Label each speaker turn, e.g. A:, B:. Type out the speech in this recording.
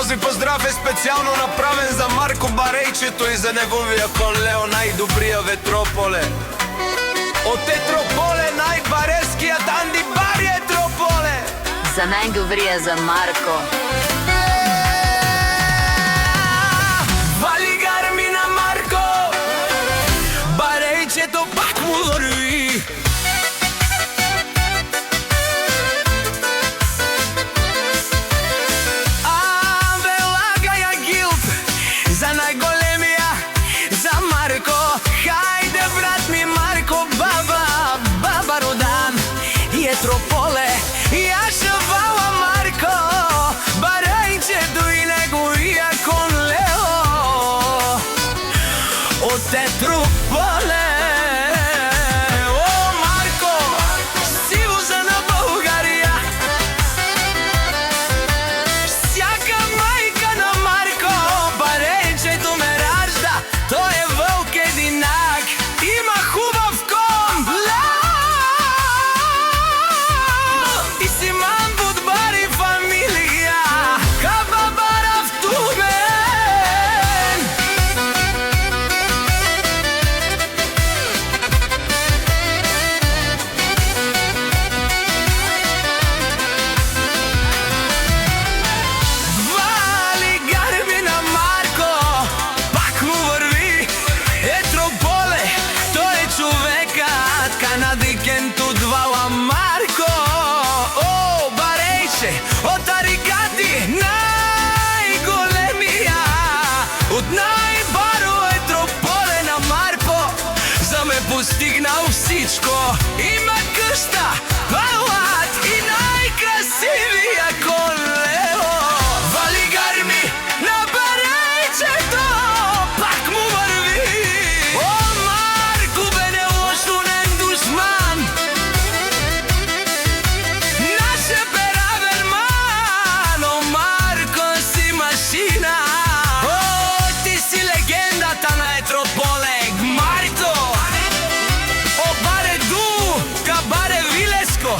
A: Този поздрав е специјално направен за Марко Барејчето и за неговија кон Лео, најдобрија ветрополе. Од Етрополе најбарескијат Анди Бари Етрополе.
B: За најдобрија за Марко.
A: Вали гарми на Марко, Барејчето пак му върви. За најголемија, за Марко. Хајде брат ми Марко, баба Родан и Етрополе. Ја шавала Марко, Барејчето и неговија кон Лео од Етрополе. О, Марко, сивуза на Българија, сјака мајка на Марко. Барејчето ме ражда, тој е вълк единак, има хубав кон и си ман будбари фамилија, хаба барав тумен. Вали гарми на Марко, пак му върви. Етрополе, тој е човекот, канадикентот вала Марко. О, Барејче, од Аригати, најголемија, од најбаро Етрополе на Марко. За ме постигнал всичко, има къща, палат и најкрасивија кон Лео. Вали гарми на Барејчето, пак му върви. О, Марко бе неошунен душман, наше бераверман. О, Марко си машина. О, ти си легендата на Етрополе, Марко. О, баре ду, ка баре Вилеско,